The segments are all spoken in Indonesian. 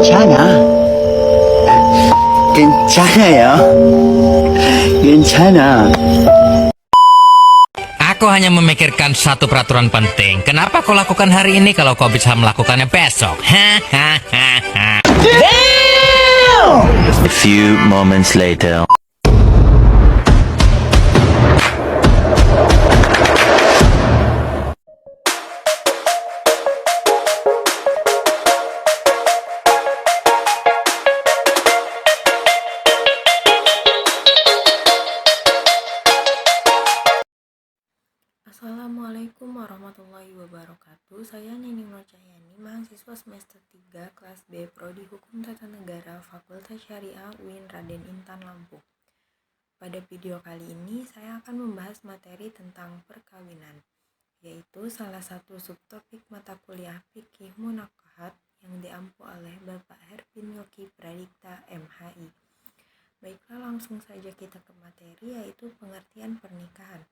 괜찮아. 괜찮아요. 괜찮아. Aku hanya memikirkan satu peraturan penting. Kenapa kau lakukan hari ini kalau kau bisa melakukannya besok? Hahaha. A few moments later. Assalamualaikum warahmatullahi wabarakatuh. Saya Nining Nurcahyani, mahasiswa semester 3 kelas B Prodi Hukum Tata Negara Fakultas Syariah UIN Raden Intan Lampung. Pada video kali ini saya akan membahas materi tentang perkawinan, yaitu salah satu subtopik mata kuliah Fikih Munakahat yang diampu oleh Bapak Herpin Yoki Pradikta MHI. Baiklah, langsung saja kita ke materi, yaitu pengertian pernikahan.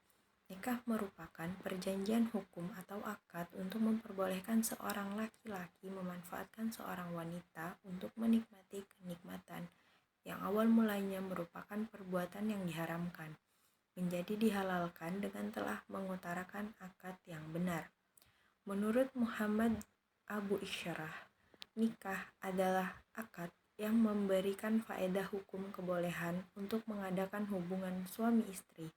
Nikah merupakan perjanjian hukum atau akad untuk memperbolehkan seorang laki-laki memanfaatkan seorang wanita untuk menikmati kenikmatan yang awal mulanya merupakan perbuatan yang diharamkan, menjadi dihalalkan dengan telah mengutarakan akad yang benar. Menurut Muhammad Abu Isyarah, nikah adalah akad yang memberikan faedah hukum kebolehan untuk mengadakan hubungan suami istri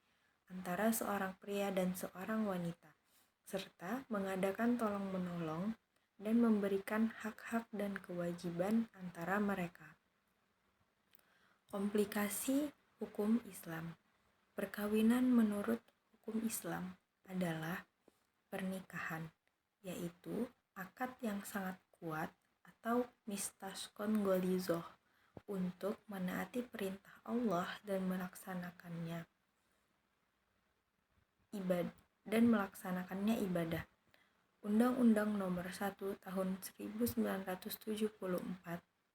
antara seorang pria dan seorang wanita, serta mengadakan tolong-menolong dan memberikan hak-hak dan kewajiban antara mereka. Komplikasi hukum Islam. Perkawinan menurut hukum Islam adalah pernikahan, yaitu akad yang sangat kuat atau mistashkon golizoh untuk menaati perintah Allah dan melaksanakannya ibadah. Undang-Undang Nomor 1 Tahun 1974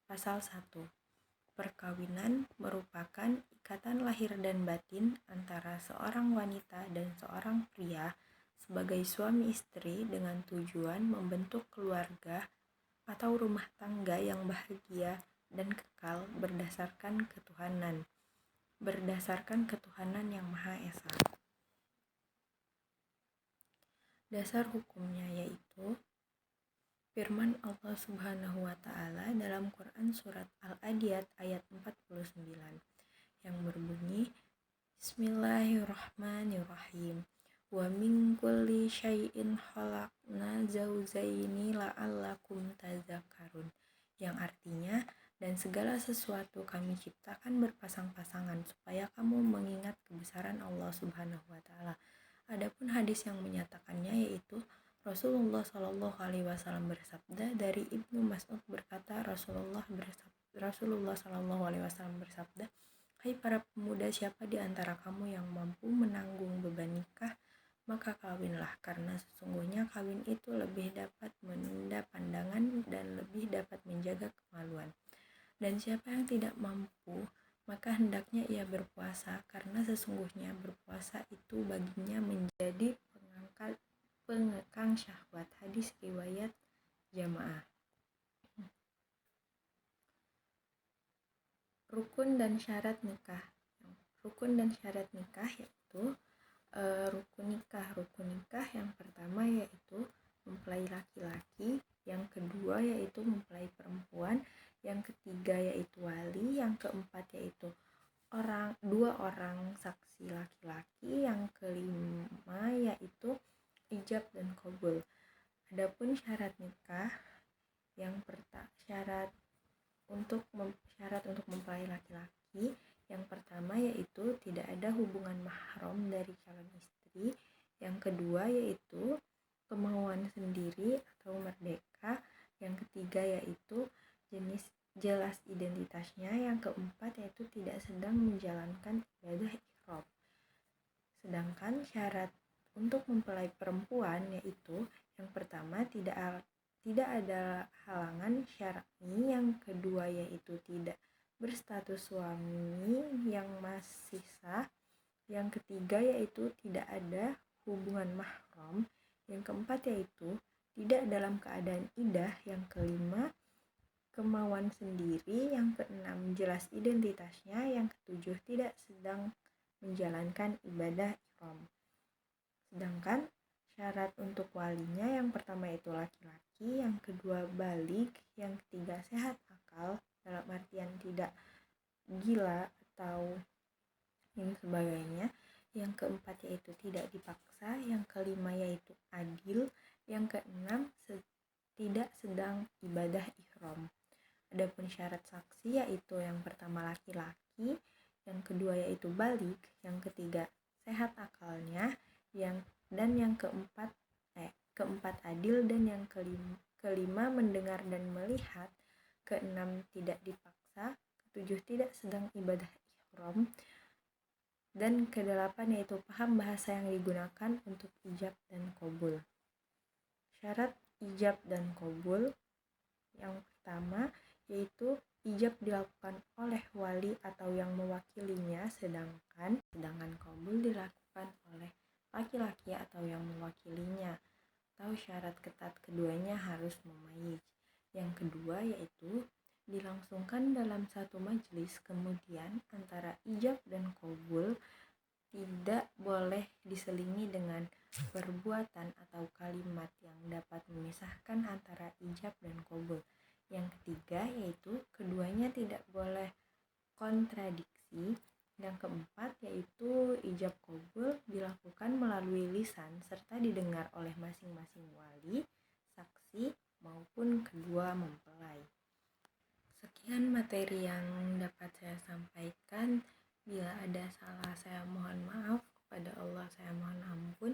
Pasal 1. Perkawinan merupakan ikatan lahir dan batin antara seorang wanita dan seorang pria sebagai suami istri dengan tujuan membentuk keluarga atau rumah tangga yang bahagia dan kekal berdasarkan ketuhanan yang Maha Esa. Dasar hukumnya yaitu firman Allah Subhanahu wa Ta'ala dalam Quran surat Al-Adiyat ayat 49 yang berbunyi, Bismillahirrahmanirrahim, wa min kulli syai'in khalaqna zawjaini la'allakum tadzakarun, yang artinya, dan segala sesuatu kami ciptakan berpasang-pasangan supaya kamu mengingat kebesaran Allah Subhanahu wa Ta'ala. Adapun hadis yang menyatakannya yaitu Rasulullah Shallallahu Alaihi Wasallam bersabda, dari Ibnu Mas'ud berkata, Rasulullah Shallallahu Alaihi Wasallam bersabda, hai para pemuda, siapa di antara kamu yang mampu menanggung beban nikah, maka kawinlah, karena sesungguhnya kawin itu lebih dapat menunda pandangan dan lebih dapat menjaga kemaluan. Dan siapa yang tidak mampu, maka hendaknya ia berpuasa, karena sesungguhnya berpuasa itu baginya menjadi pengekang syahwat. Hadis riwayat Jamaah. Rukun dan syarat nikah. Rukun dan syarat nikah yaitu rukun nikah yang pertama yaitu mempelai laki-laki, yang kedua yaitu mempelai perempuan, yang ketiga yaitu wali, yang keempat yaitu dua orang saksi laki-laki, yang kelima yaitu ijab dan qabul. Adapun syarat nikah, syarat untuk mempelai laki-laki, yang pertama yaitu tidak ada hubungan mahram dari calon istri, yang kedua yaitu kemauan sendiri atau merdeka, yang ketiga yaitu jelas identitasnya, yang keempat yaitu tidak sedang menjalankan ibadah ihram. Sedangkan syarat untuk mempelai perempuan yaitu yang pertama tidak ada halangan syar'i, yang kedua yaitu tidak berstatus suami yang masih sah, yang ketiga yaitu tidak ada hubungan mahram, yang keempat yaitu tidak dalam keadaan iddah, yang kelima kemauan sendiri. Yang keenam, jelas identitasnya. Yang ketujuh, tidak sedang menjalankan ibadah ihram. Sedangkan syarat untuk walinya, yang pertama itu laki-laki, yang kedua balik, yang ketiga sehat akal, dalam artian tidak gila atau yang sebagainya, yang keempat yaitu tidak dipaksa, yang kelima yaitu adil, yang keenam tidak sedang ibadah ihram. Adapun syarat saksi yaitu yang pertama laki-laki, yang kedua yaitu balik, yang ketiga sehat akalnya, yang keempat adil, dan yang kelima mendengar dan melihat, keenam tidak dipaksa, ketujuh tidak sedang ibadah ihram, dan kedelapan yaitu paham bahasa yang digunakan untuk ijab dan qabul. Syarat ijab dan qabul yang pertama yaitu ijab dilakukan oleh wali atau yang mewakilinya, sedangkan qabul dilakukan oleh laki-laki atau yang mewakilinya, atau syarat ketat keduanya harus mumayyiz. Yang kedua yaitu dilangsungkan dalam satu majelis, kemudian antara ijab dan qabul tidak boleh diselingi dengan perbuatan atau kalimat yang dapat memisahkan antara ijab dan qabul. Yang ketiga yaitu keduanya tidak boleh kontradiksi. Yang keempat yaitu ijab qabul dilakukan melalui lisan serta didengar oleh masing-masing wali, saksi maupun kedua mempelai. Sekian materi yang dapat saya sampaikan. Bila ada salah saya mohon maaf, kepada Allah saya mohon ampun.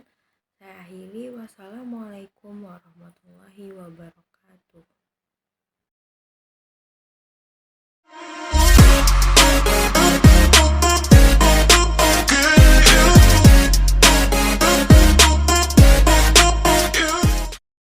Saya akhiri, wassalamualaikum warahmatullahi wabarakatuh.